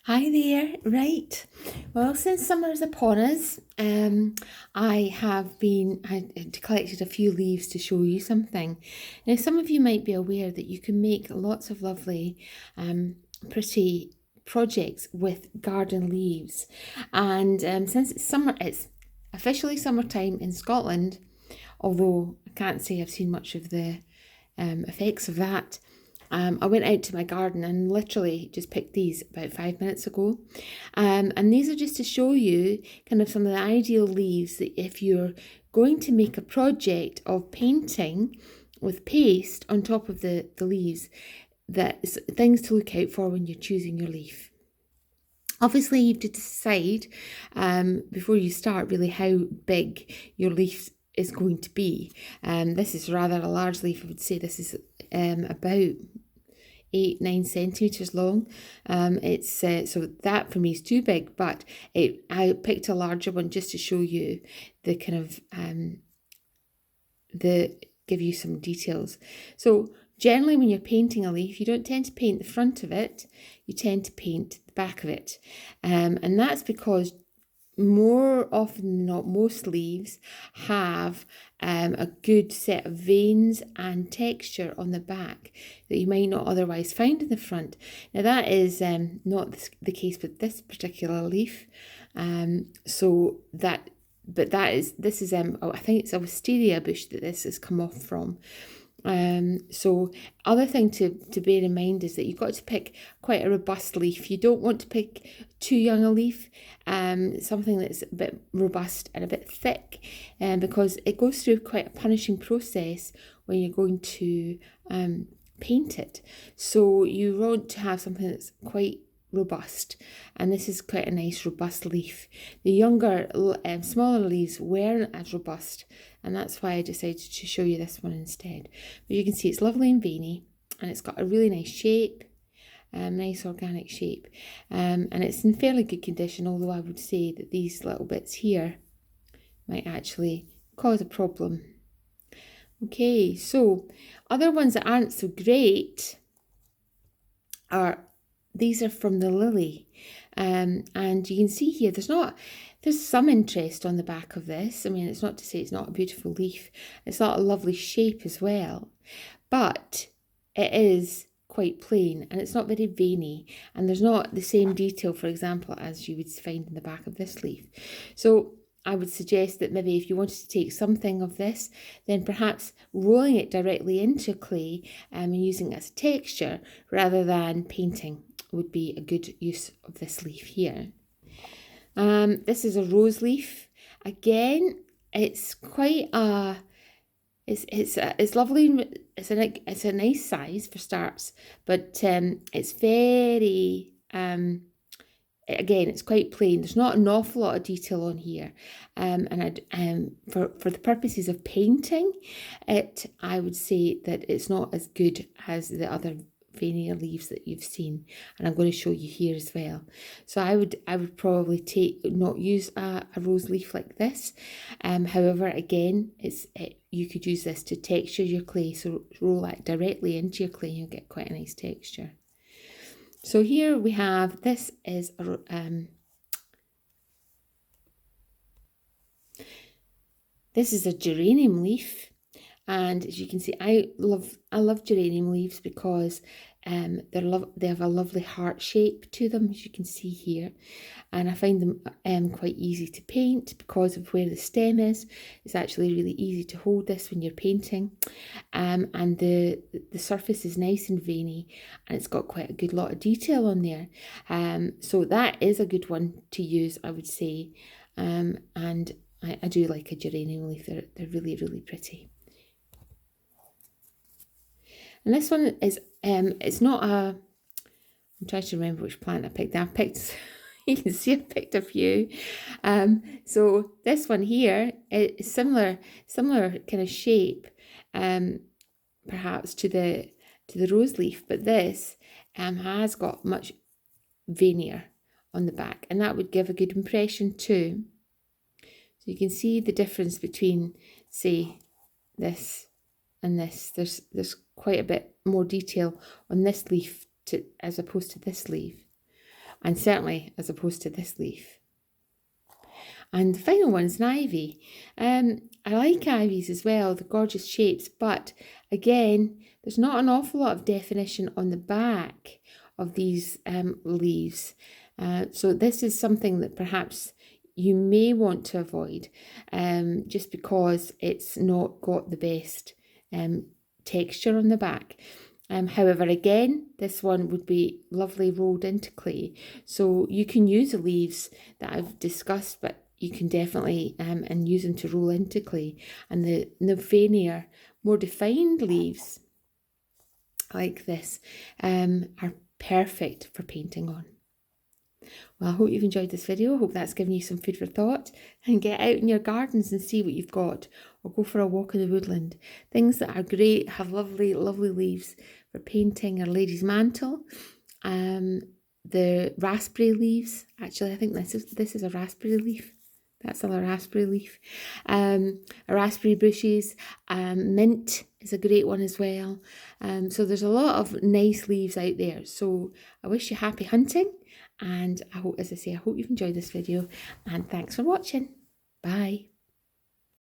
Hi there. Right. Well, since summer's upon us, I collected a few leaves to show you something. Now, some of you might be aware that you can make lots of lovely, pretty projects with garden leaves. And since it's summer, it's officially summertime in Scotland, although I can't say I've seen much of the effects of that. I went out to my garden and literally just picked these about 5 minutes ago. And these are just to show you kind of some of the ideal leaves that if you're going to make a project of painting with paste on top of the leaves, that's things to look out for when you're choosing your leaf. Obviously, you have to decide before you start really how big your leaf is going to be. This is rather a large leaf. I would say this is about 8-9 centimeters long. It's so that for me is too big, but I picked a larger one just to show you the kind of give you some details. So generally when you're painting a leaf, you don't tend to paint the front of it, you tend to paint the back of it. And that's because more often than not, most leaves have a good set of veins and texture on the back that you might not otherwise find in the front. Now that is not the case with this particular leaf. This is I think it's a wisteria bush that this has come off from. So other thing to bear in mind is that you've got to pick quite a robust leaf. You don't want to pick too young a leaf, something that's a bit robust and a bit thick, because it goes through quite a punishing process when you're going to paint it. So you want to have something that's quite robust, and this is quite a nice robust leaf. The younger smaller leaves weren't as robust, and that's why I decided to show you this one instead. But you can see it's lovely and veiny, and it's got a really nice shape, nice organic shape, and it's in fairly good condition, although I would say that these little bits here might actually cause a problem. Okay, so other ones that aren't so great these are from the lily, and you can see here there's some interest on the back of this. I mean, it's not to say it's not a beautiful leaf, it's not a lovely shape as well, but it is quite plain and it's not very veiny, and there's not the same detail, for example, as you would find in the back of this leaf. So I would suggest that maybe if you wanted to take something of this, then perhaps rolling it directly into clay and using it as a texture rather than painting would be a good use of this leaf here. This is a rose leaf. Again, it's quite it's lovely. It's a nice size for starts, but it's very again, it's quite plain. There's not an awful lot of detail on here, for the purposes of painting it, I would say that it's not as good as the other veinier leaves that you've seen, and I'm going to show you here as well. So I would probably not use a rose leaf like this. However, again, you could use this to texture your clay. So roll that directly into your clay, and you'll get quite a nice texture. So here we have, this is a geranium leaf, and as you can see, I love geranium leaves because they have a lovely heart shape to them, as you can see here, and I find them quite easy to paint because of where the stem is. It's actually really easy to hold this when you're painting, and the surface is nice and veiny, and it's got quite a good lot of detail on there. So that is a good one to use, I would say, and I do like a geranium leaf. They're really, really pretty. And this one is, it's not a, I'm trying to remember which plant I picked. You can see I picked a few. So this one here is similar kind of shape, perhaps to the rose leaf, but this has got much veinier on the back, and that would give a good impression too. So you can see the difference between, say, this and this. There's quite a bit more detail on this leaf as opposed to this leaf. and certainly as opposed to this leaf. And the final one is an ivy. I like ivies as well, the gorgeous shapes, but again, there's not an awful lot of definition on the back of these leaves. So this is something that perhaps you may want to avoid, just because it's not got the best texture on the back. However, again, this one would be lovely rolled into clay. So you can use the leaves that I've discussed, but you can definitely and use them to roll into clay. And the nymphanaea, more defined leaves like this are perfect for painting on. Well, I hope you've enjoyed this video. I hope that's given you some food for thought. And get out in your gardens and see what you've got, or go for a walk in the woodland. Things that are great, have lovely, lovely leaves for painting, or lady's mantle. The raspberry leaves. Actually, I think this is a raspberry leaf. That's a raspberry leaf. Raspberry bushes. Mint is a great one as well. So there's a lot of nice leaves out there. So I wish you happy hunting. And I hope, as I say, I hope you've enjoyed this video. And thanks for watching. Bye.